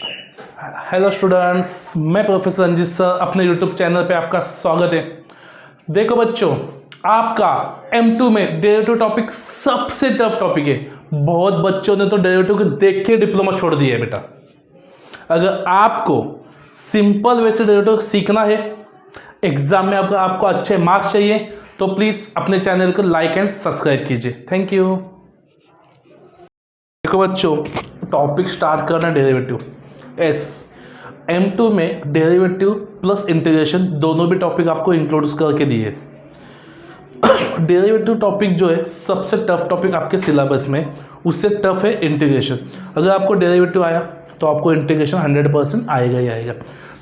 Hello students, मैं professor Ranjit sir अपने YouTube channel पे आपका स्वागत है। देखो बच्चों, आपका M2 में डेरिवेटिव टॉपिक सबसे टफ टॉपिक है। बहुत बच्चों ने तो डेरिवेटिव को देख के डिप्लोमा छोड़ दिया है बेटा। अगर आपको सिंपल वे से डेरिवेटिव सीखना है, एग्जाम में आपको अच्छे मार्क्स चाहिए, तो प्लीज़ अपने चैनल को लाइक एंड सब्सक्राइब कीजिए। Thank you. देखो बच्चों, टॉपिक स्टार्ट करना डेरिवेटिव। M2 में डेरिवेटिव प्लस इंटीग्रेशन दोनों भी टॉपिक आपको इंक्लूड करके दिए। डेरिवेटिव टॉपिक जो है सबसे टफ टॉपिक आपके सिलेबस में, उससे टफ है इंटीग्रेशन। अगर आपको डेरिवेटिव आया तो आपको इंटीग्रेशन 100% आएगा ही आएगा।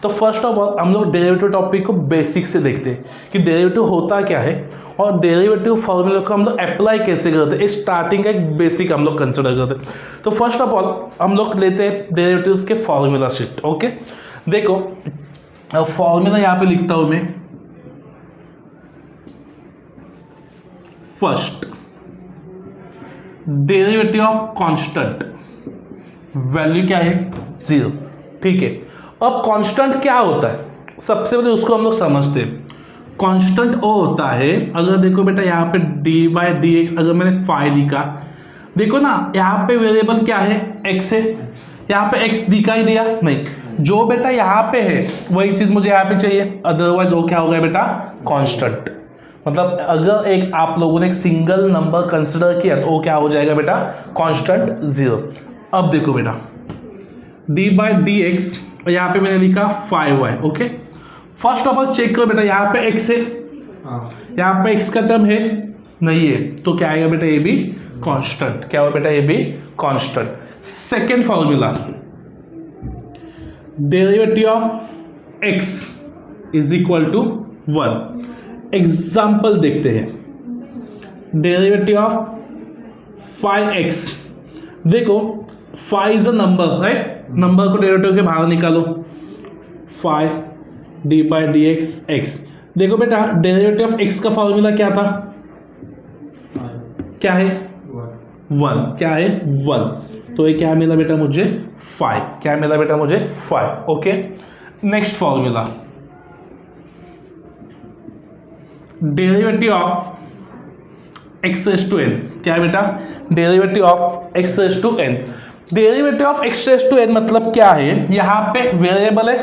तो फर्स्ट ऑफ ऑल हम लोग डेरिवेटिव टॉपिक को बेसिक से देखते हैं कि डेरिवेटिव होता क्या है और डेरिवेटिव फॉर्मूला को हम लोग अप्लाई कैसे करते हैं। स्टार्टिंग का एक बेसिक हम लोग कंसिडर करते हैं। तो फर्स्ट ऑफ ऑल हम लोग लेते हैं डेरिवेटिव्स के फॉर्मूला शीट। ओके, देखो फॉर्मूला यहाँ पे लिखता हूँ मैं। First, derivative of constant, value क्या है 0। ठीक है, अब कांस्टेंट क्या होता है, सबसे पहले उसको हम लोग समझते हैं। कांस्टेंट वो होता है, अगर देखो बेटा यहाँ पे d/dx अगर मैंने फाई लिखा, देखो ना यहाँ पे वेरिएबल क्या है, x है। यहाँ पे x दिखाई दिया नहीं, जो बेटा यहाँ पे है वही चीज मुझे यहाँ पे चाहिए, अदरवाइज वो क्या होगा बेटा, कांस्टेंट। मतलब अगर एक आप लोगों ने एक सिंगल नंबर कंसिडर किया तो वो क्या हो जाएगा बेटा, कांस्टेंट 0। अब देखो बेटा d/dx, यहाँ पे मैंने लिखा 5y। Okay, first of all check करो बेटा, यहाँ पे x है, यहाँ पे x का टर्म है नहीं है, तो क्या आएगा बेटा, ये भी कांस्टेंट। क्या होगा बेटा, ये भी constant. Second formula, derivative of x is equal to 1। Example देखते हैं, डेरिवेटिव ऑफ 5x। देखो 5 is a number, right. Number को डेरिवेटिव के बाहर निकालो, 5 d/dx x। देखो बेटा डेरिवेटिव ऑफ x का फॉर्मूला क्या था, क्या है 1। क्या है 1, तो ये क्या मिला बेटा मुझे 5। क्या मिला बेटा मुझे 5। Okay, next formula, derivative of x raised to n। क्या है बेटा, derivative of x raised to n। Derivative of x raised to n मतलब क्या है, यहाँ पे वेरिएबल है,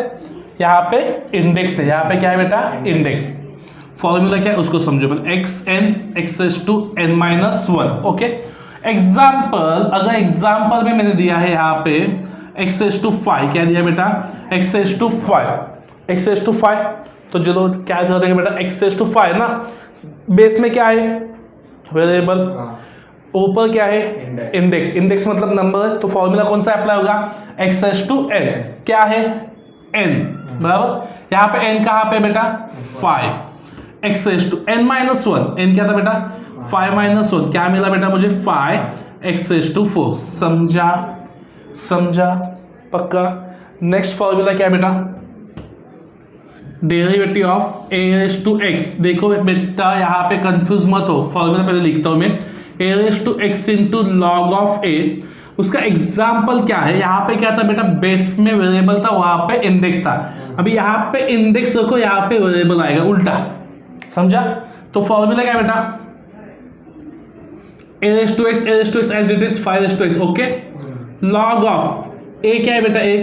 यहाँ पे इंडेक्स है। यहाँ पे क्या है बेटा, इंडेक्स। फॉर्मूला क्या है उसको समझो पहले, x raised to n - 1। Okay, example, अगर एग्जाम्पल में मैंने दिया है यहाँ पे x raised to 5, क्या दिया बेटा, x raised to 5, तो चलो क्या कर देंगे बेटा, x raised to 5 ना, बेस में क्या है वेरिएबल, ऊपर क्या है इंडेक्स। इंडेक्स मतलब नंबर है, तो फॉर्मूला कौन सा अप्लाई होगा, x raised to n। क्या है n, बराबर। यहाँ पे n कहाँ पे बेटा 5, x raised to n - 1। n क्या था बेटा 5 - 1, क्या मिला बेटा मुझे 5 x raised to 4। समझा पक्का। नेक्स्ट फॉर्मूला क्या है बेटा, derivative of a raised to x। देखो बेटा यहाँ पे कंफ्यूज मत हो, फॉर्मूला पहले लिखता हूँ मैं, a raised to x into log of a। उसका एग्जाम्पल क्या है, यहाँ पे क्या था बेटा, बेस में वेरिएबल था, वहां पे इंडेक्स था। अभी यहाँ पे इंडेक्स रखो, यहाँ पे वेरिएबल आएगा, उल्टा। समझा, तो फॉर्मूला क्या है बेटा, a raised to x as it is 5 raised to x। Okay, log of a क्या है बेटा, a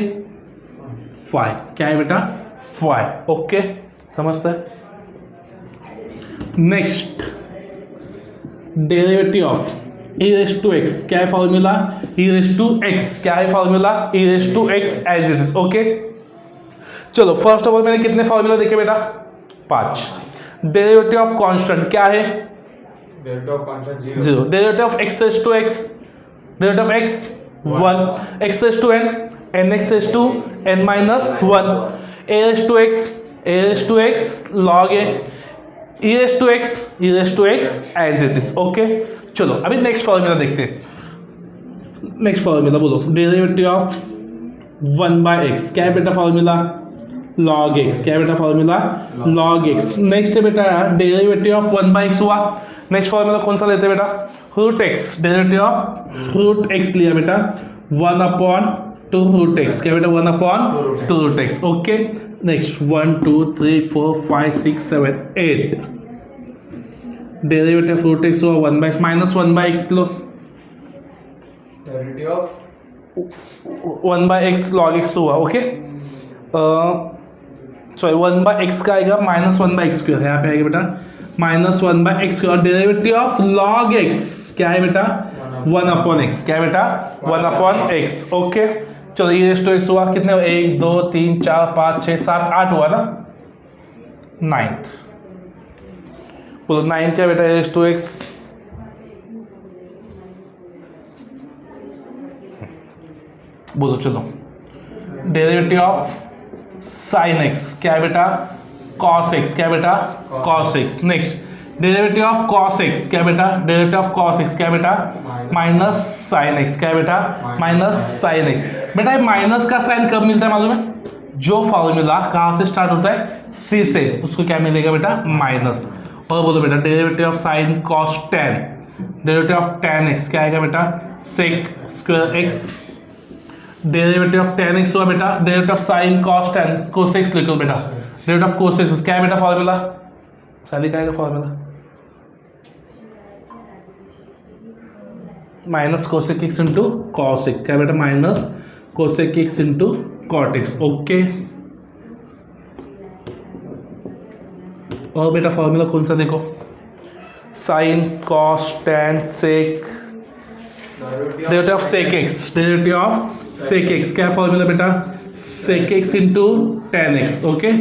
5। क्या है बेटा 5। ओके, समझता है। Next, derivative of e raised to x, क्या है formula, e raised to x। क्या है formula, e raised to x as it is। Okay, चलो फर्स्ट ऑफ ऑल मैंने कितने फॉर्मूला देखे बेटा, 5। डेरिवेटिव ऑफ कांस्टेंट क्या है, 0। Derivative of x raised to x, derivative of x 1, x raised to n, nx raised to n - 1, a raised to x log a, e raised to x as it is। Okay, चलो अभी next formula देखते हैं। Next formula बोलो, derivative of 1/x। क्या है बेटा formula, log x। क्या है बेटा फॉर्मूला, log x। नेक्स्ट है बेटा डेरिवेटिव ऑफ 1/x हुआ। नेक्स्ट फॉर्मूला कौन सा लेते हैं बेटा, root x। Derivative of root x लिया बेटा, 1/√x। टू रूट एक्स, क्या बेटा 1 upon two root x. Okay, next 1 2 3 4 5 6 7 8. Derivative of root x हुआ 1 बाई माइनस 1 बाई एक्स लो, derivative of 1 by x log x हुआ. ओके, सॉरी 1 बाई एक्स का आएगा minus 1 by x square, यहाँ पे आएगा बेटा minus 1 by x square. Derivative of log x क्या है बेटा 1 अपॉन एक्स, क्या है बेटा 1 अपॉन एक्स. ओके, चलो ई रेस टू एक्स हुआ कितने 1 2 3 4 5 6 7 8 हुआ ना, 9th. बोलो 9 क्या बेटा ई रेस टू एक्स, बोलो चलो. डेरिवेटिव ऑफ साइन एक्स क्या है बेटा कॉस एक्स, क्या है बेटा cos x. Next derivative of cos x क्या है बेटा, डेरिवेटिव ऑफ कॉस एक्स क्या है बेटा माइनस साइन एक्स, क्या है बेटा माइनस साइन एक्स. बेटा माइनस का साइन कब मिलता है मालूम है, जो फॉर्मूला कहाँ से स्टार्ट होता है सी से, उसको क्या मिलेगा बेटा माइनस. और बोलो बेटा derivative of sine cos tan, derivative of tan x क्या आएगा बेटा sec square x. Derivative of tan x हुआ बेटा, derivative of sine cos tan cosec x लिखो बेटा, डेरिवेटिव ऑफ कोसेक्स क्या है बेटा फॉर्मूला, शादी का आएगा formula minus cosec x into cosec, क्या बेटा minus cosec x into cot x. Okay, और बेटा फॉर्मूला कौन सा देखो, sine cos tan sec, derivative of sec x, derivative of sec x क्या फॉर्मूला बेटा sec x into tan x. Okay,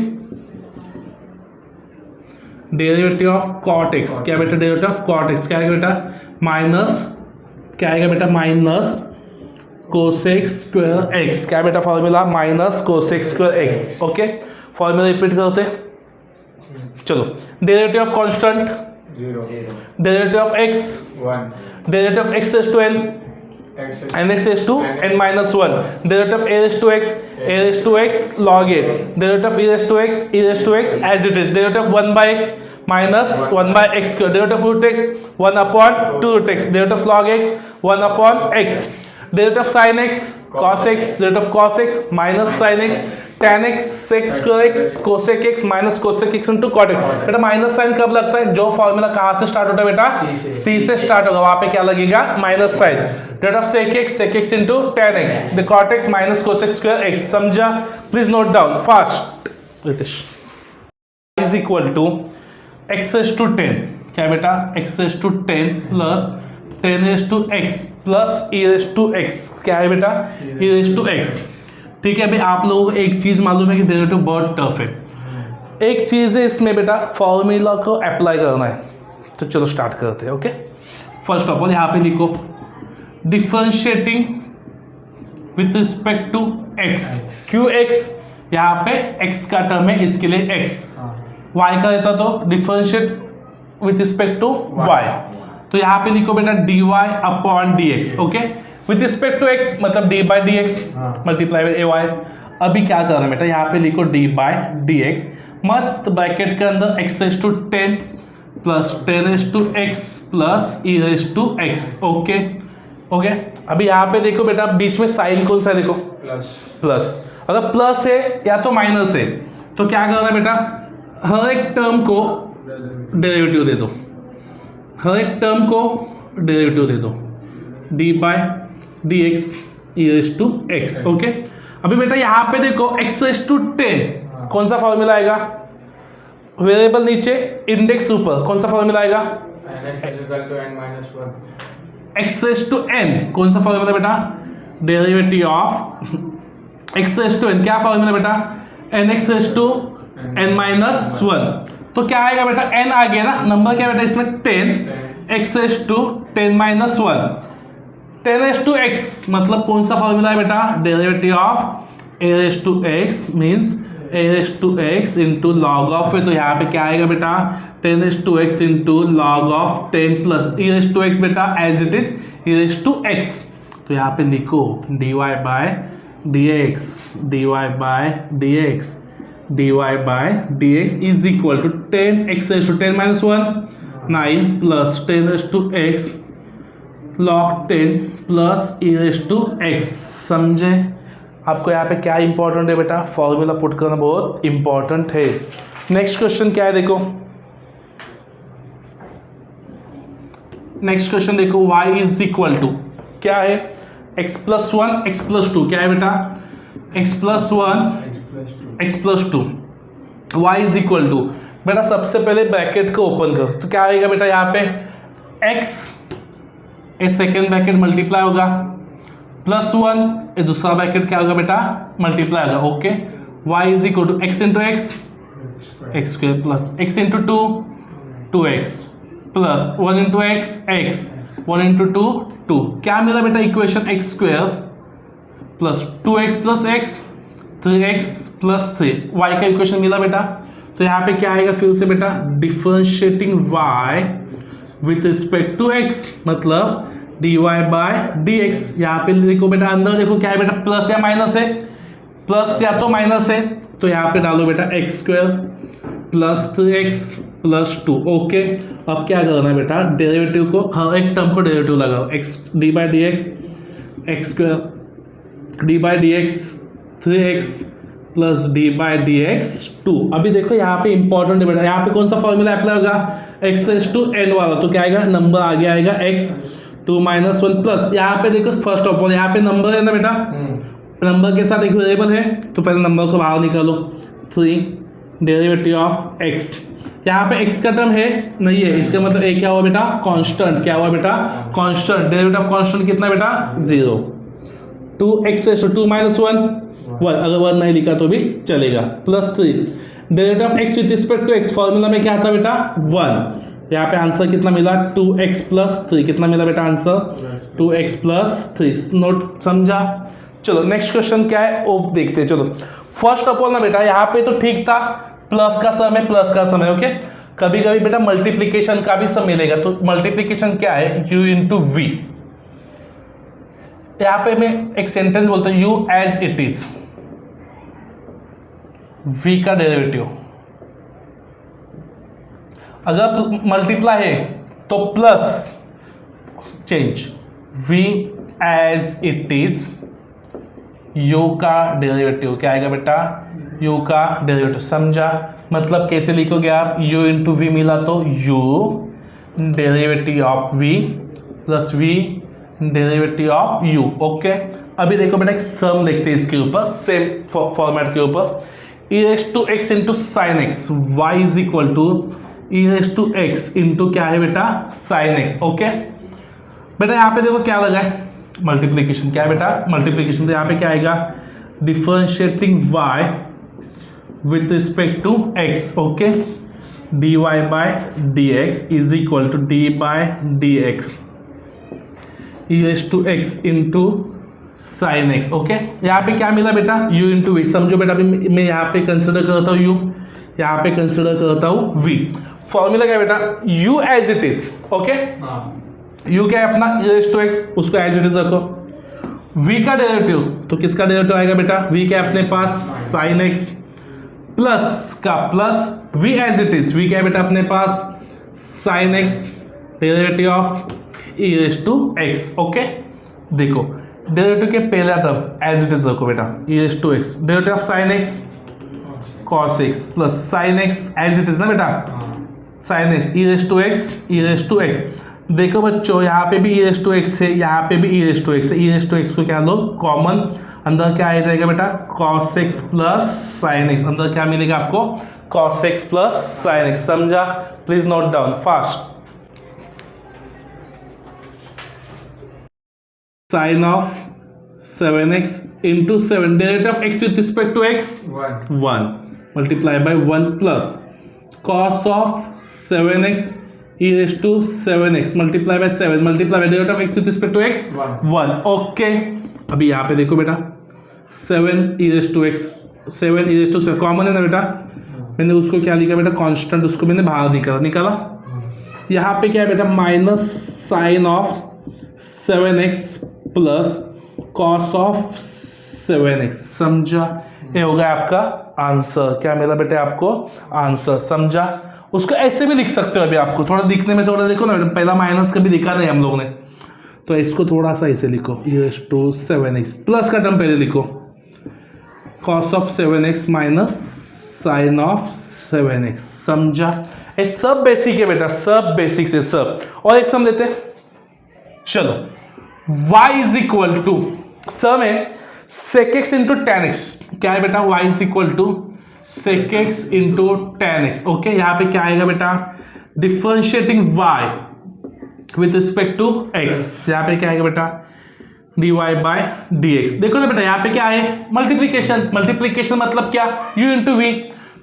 derivative of cot x क्या बेटा, derivative of cot x क्या आएगा बेटा माइनस, क्या आएगा बेटा माइनस कोसेक स्क्वायर एक्स, क्या बेटा formula minus cosec square x. Okay, formula repeat करते चलो. Derivative of constant 0, derivative of x 1, derivative of x raise to n and x raised to n minus 1, derivative of a raised to x log a, derivative of e raised to x as it is, derivative of 1 by x minus 1 by x square, derivative of root x 1 upon 2 root x, derivative of log x 1 upon x, derivative of sin x cos x, derivative of cos x minus sin x tan x sec square x cosec x minus cosec x into cot x. बेटा minus sign कब लगता है, जो formula कहाँ से start होता है बेटा सी से स्टार्ट होगा, वहां पे क्या लगेगा माइनस साइन. डेट of sec x into tan x, the cot x minus cosec square x. समझा, please note down fast. Ritesh is equal to x raised to 10, क्या बेटा x raised to 10 plus 10 raised to x plus e raised to x, क्या है बेटा e raised to x. ठीक है, अभी आप लोगों को एक चीज मालूम है कि डेरिवेटिव बहुत टफ है. एक चीज है इसमें बेटा फॉर्मूला को अप्लाई करना है, तो चलो स्टार्ट करते हैं. ओके, फर्स्ट ऑफ ऑल यहाँ पे लिखो differentiating with respect to x, क्यों x, यहाँ पे x का टर्म है इसके लिए x, y का रहता तो differentiate with respect to y, तो यहाँ पे लिखो बेटा dy upon dx. Okay, with respect to x मतलब d by D x multiply by ay. अभी क्या करना है बेटा, यहाँ पे लिखो d बाई डी एक्स, मस्त ब्रैकेट के अंदर x raise to 10 plus 10 raise to x plus e raise to x. Okay okay, अभी यहाँ पे देखो बेटा बीच में साइन कौन सा है, देखो प्लस. अगर प्लस है या तो माइनस है, तो क्या करना है बेटा हर एक टर्म को डेरिवेटिव दे दो, हर एक टर्म को डेरिवेटिव दे दो, d by D x e raise to x. Okay, अभी बेटा यहाँ पे देखो x रेज टू 10 कौन सा फॉर्मूला आएगा, वेरिएबल नीचे इंडेक्स ऊपर, कौन सा फॉर्मूला आएगा x रेज टू n, कौन सा फॉर्मूला बेटा derivative of x raise to n, क्या फॉर्मूला बेटा nx raise to n minus 1. तो क्या आएगा बेटा n आ गया ना, नंबर क्या बेटा इसमें 10, x raise to 10 minus 1, 10 raise to x मतलब कौन सा फॉर्मूला है बेटा derivative of a raise to x means a raise to x into log of है, तो यहाँ पे क्या आएगा बेटा 10 raise to x into log of 10 plus e raise to x बेटा as it is e raise to x. तो यहाँ पे लिखो dy by dx, dy by dx, dy by dx is equal to 10x raise to 10 minus 1 9 plus 10 raise to x log 10 plus e raise to x. समझे, आपको यहाँ पे क्या important है बेटा, फॉर्मूला पुट करना बहुत इंपॉर्टेंट है। नेक्स्ट क्वेश्चन क्या है देखो, नेक्स्ट क्वेश्चन देखो, y इज इक्वल टू क्या है, x प्लस 1 x प्लस 2, क्या है बेटा, x plus 1 x plus 2, y is equal to, बेटा सबसे पहले ब्रैकेट को ओपन करो तो क्या आएगा बेटा, यहाँ पे x ए सेकेंड ब्रैकेट मल्टीप्लाई होगा प्लस 1 ए दूसरा ब्रैकेट क्या होगा बेटा, मल्टीप्लाई होगा। Okay, y is equal to x into x x square plus x into 2 2x plus 1 into x x 1 into 2 क्या मिला बेटा, equation x square plus 2x plus x 3x plus 3 y का equation मिला बेटा। तो यहाँ पे क्या आएगा फिर से बेटा, differentiating y with respect to x, मतलब dy बाय dx। यहाँ पे देखो बेटा, अंदर देखो क्या है बेटा, प्लस या माइनस है, प्लस या तो माइनस है, तो यहाँ पे डालो बेटा x square plus 3x plus 2। Okay, अब क्या करना है बेटा, डेरिवेटिव को, हर एक टर्म को डेरिवेटिव लगाओ, x D by D x x square D by D x 3x plus D by D x 2। अभी देखो यहाँ पे इंपॉर्टेंट है बेटा, यहाँ पे कौन सा फॉर्मूला अप्लाई होगा, x रेज टू n वाला, तो क्या आएगा, नंबर आगे आएगा x 2 माइनस 1 प्लस, यहाँ पे देखो फर्स्ट ऑफ ऑल यहाँ पे नंबर है ना बेटा, नंबर के साथ एक वेरिएबल है तो पहले नंबर को बाहर निकालो, 3 डेरिवेटिव ऑफ x, यहाँ पे x का टर्म है नहीं है, इसका मतलब a क्या हुआ बेटा, कांस्टेंट, क्या हुआ बेटा, कांस्टेंट, डेरिवेटिव ऑफ कांस्टेंट कितना बेटा, 0, 2x रेज टू 2 माइनस 1 अगर 1 नहीं लिखा तो भी चलेगा, plus 3 derivative of x with respect to x, formula में क्या आता बेटा 1, यहाँ पे आंसर कितना मिला 2x प्लस 3, कितना मिला बेटा आंसर 2x प्लस 3, नोट समझा। चलो नेक्स्ट क्वेश्चन क्या है वो देखते हैं। चलो फर्स्ट ऑफ ऑल ना बेटा, यहाँ पे तो ठीक था, प्लस का सम है, प्लस का सम है, ओके, कभी कभी बेटा मल्टीप्लीकेशन का भी सम मिलेगा, तो मल्टीप्लीकेशन क्या है, u इंटू वी, यहाँ पे मैं एक सेंटेंस बोलता हूँ, u as it is, v का डेरिवेटिव, अगर मल्टीप्लाई है तो plus change, v as it is, u का डेरिवेटिव क्या आएगा बेटा, u का डेरिवेटिव, समझा, मतलब कैसे लिखोगे आप, u इंटू वी मिला तो u derivative of v plus v derivative of u। Okay, अभी देखो बेटा एक सम लिखते हैं इसके ऊपर, सेम फॉर्मेट के ऊपर, e raise to x into sine x, y is equal to e raise to x into क्या है बेटा, साइन एक्स। ओके बेटा, यहाँ पे देखो क्या लगा है, मल्टीप्लीकेशन, क्या है बेटा, मल्टीप्लीकेशन, तो यहाँ पे क्या आएगा, differentiating y with respect to x, okay, dy by dx is equal to d by dx e raise to x into sine x. Okay, यहाँ पे क्या मिला बेटा, u इंटू वी, समझो बेटा अभी मैं यहाँ पे कंसिडर करता हूँ u, यहाँ पे कंसिडर करता हूँ v, फॉर्मूला क्या है बेटा, u as it is, okay, u क्या है अपना e रेज टू एक्स, उसको एज इट इज रखो, v का डेरिवेटिव, तो किसका डेरिवेटिव आएगा बेटा, v क्या है अपने पास साइन एक्स, प्लस का plus v as it is, v क्या है बेटा अपने पास sine x derivative of e raise to x. Okay, देखो डेरिवेटिव के पहला टर्म एज इट इज रखो बेटा, e raise to x, derivative of sine x cos x plus sine x as it is ना बेटा, sine x e raise to x, e raise to x, देखो बच्चों यहाँ पे भी e रेज टू एक्स है, यहाँ पे भी e रेज टू एक्स है, e रेज टू एक्स को क्या लो कॉमन, अंदर क्या आ जाएगा बेटा, cos x plus sine x, अंदर क्या मिलेगा आपको, cos x plus sine x, समझा, please note down fast, sine of 7x into 7 derivative of x with respect to x 1 multiply by 1 plus cos of 7x e raise to 7x multiply by 7 multiply by derivative of x with respect to x 1। Okay, अभी यहाँ पे देखो बेटा 7 e raise to x, 7 e raise to 7 common है ना बेटा, मैंने उसको क्या लिखा बेटा, कांस्टेंट, उसको मैंने बाहर निकाला, यहाँ पे क्या है बेटा, minus sine of 7x plus cos of 7x, समझा, ये होगा आपका आंसर, क्या मिला बेटे आपको आंसर, समझा। उसको ऐसे भी लिख सकते हो, अभी आपको थोड़ा दिखने में थोड़ा देखो ना, पहला माइनस का भी दिखा नहीं हम लोगों ने, तो इसको थोड़ा सा ऐसे लिखो, e raise to 7x, plus का टर्म पहले लिखो, cos of 7x minus sine of 7x। समझा? ये सब बेसिक है बेटा, सब बेसिक से सब। और एक सम लेते हैं, चलो। y is equal to some है sec x into tan x. क्या है बेटा? y is equal to sec x into tan x. Okay, यहाँ पे क्या आएगा बेटा? Differentiating y with respect to x। यहाँ पे क्या आएगा बेटा? dy by dx। देखो ना बेटा, यहाँ पे क्या है? मल्टीप्लीकेशन। मल्टीप्लीकेशन मतलब क्या? u into v.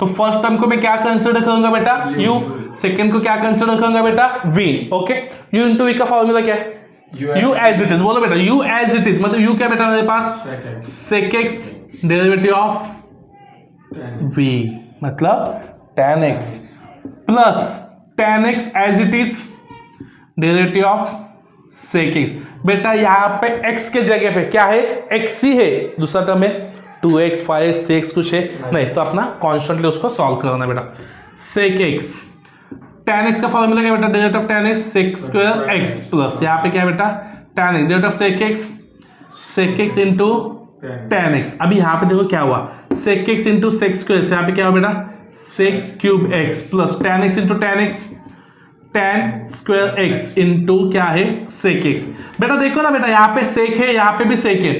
तो फर्स्ट टर्म को मैं क्या कंसिडर करूंगा बेटा? u। सेकेंड को क्या कंसिडर करूंगा बेटा? v। ओके, u इंटू वी का फॉर्मूला क्या है? u as it is. बोलो बेटा, u एज इट इज मतलब u क्या बेटा मेरे पास? sec x derivative of v मतलब tan x plus tan x as it is derivative of sec x। बेटा यहाँ पे x के जगह पे क्या है? x ही है। दूसरा टर्म है 2x 5x 3x कुछ है नहीं, तो अपना कॉन्स्टेंटली उसको सॉल्व करना बेटा। sec x tan x का फॉर्मूला क्या बेटा? Derivative of tan x sec square x plus यहाँ पे क्या है बेटा? tan x derivative of sec x into tan x। अभी यहाँ पे देखो क्या हुआ? sec x into sec square से यहाँ पे क्या हुआ बेटा? sec cube x plus tan x into tan x tan square x into क्या है? sec x। बेटा देखो ना बेटा, यहाँ पे sec है, यहाँ पे भी sec है,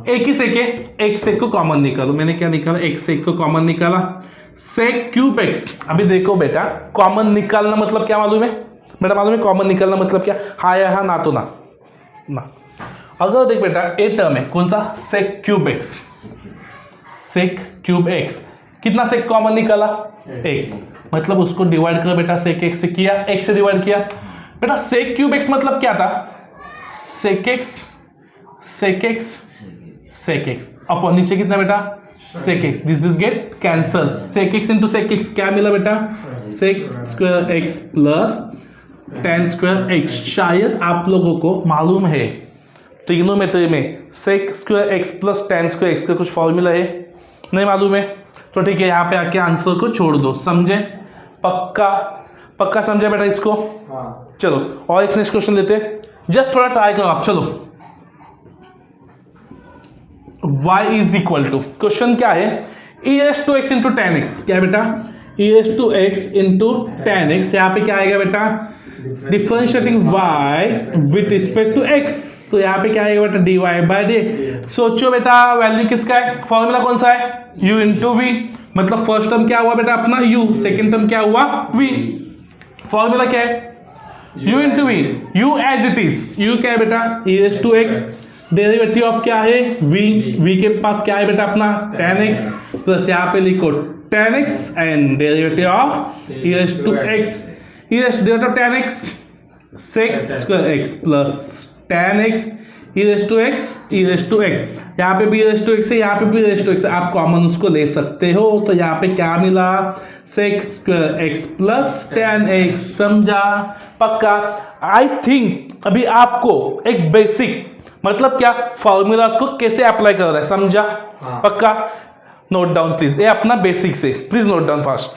एक ही sec है। एक sec को कॉमन निकालो। मैंने क्या निकाला? एक sec को कॉमन निकाला, sec क्यूब x। अभी देखो बेटा, कॉमन निकालना मतलब क्या मालूम है बेटा? मालूम है कॉमन निकालना मतलब क्या? हाँ या हाँ, ना तो ना ना। अगर देख बेटा, ए टर्म है कौन सा? sec cube x। sec cube x कितना sec कॉमन निकाला? एक। मतलब उसको डिवाइड कर बेटा, sec x से किया, x से डिवाइड किया बेटा। sec क्यूब x मतलब क्या था? sec x अपन नीचे कितना बेटा? sec x। This is get cancel. sec x into sec x क्या मिला बेटा? sec square x plus tan square x। शायद आप लोगों को मालूम है ट्रिग्नोमेट्री में sec square x plus tan square x का कुछ फॉर्मूला है? नहीं मालूम है? तो ठीक है, यहाँ पे आके आंसर को छोड़ दो। समझे? पक्का पक्का समझे बेटा इसको? हाँ। चलो और एक नेक्स्ट क्वेश्चन लेते हैं, जस्ट थोड़ा ट्राई करो आप। चलो, y is equal to, question क्या है? e raise to x into tan x. क्या है बेटा? e raise to x into tan x. यहाँ पे क्या आएगा बेटा? Differentiating y with respect to x। तो यहाँ पे क्या आएगा बेटा? dy by D. सोचो बेटा, वैल्यू किसका है? फॉर्मूला कौन सा है? u into v. मतलब फर्स्ट टर्म क्या हुआ बेटा अपना? u। सेकेंड टर्म क्या हुआ? v। फॉर्मूला क्या है? u into v. u as it is. u क्या है बेटा? e raise to x derivative of क्या है? v। v के पास क्या है बेटा अपना? tan x प्लस यहाँ पे लिखो tan x and derivative of e raise to x. e raise derivative of tan x sec square x plus tan x e raise to x e raise to x. यहाँ पे भी race to x है, यहाँ पे भी race to x है, आप common उसको ले सकते हो। तो यहाँ पे क्या मिला? sec square x plus tan x। समझा? पक्का? आई थिंक अभी आपको एक बेसिक मतलब क्या फॉर्मूलाज को कैसे अप्लाई करना है समझा? हाँ। पक्का? नोट डाउन प्लीज, ये अपना बेसिक से प्लीज नोट डाउन फास्ट।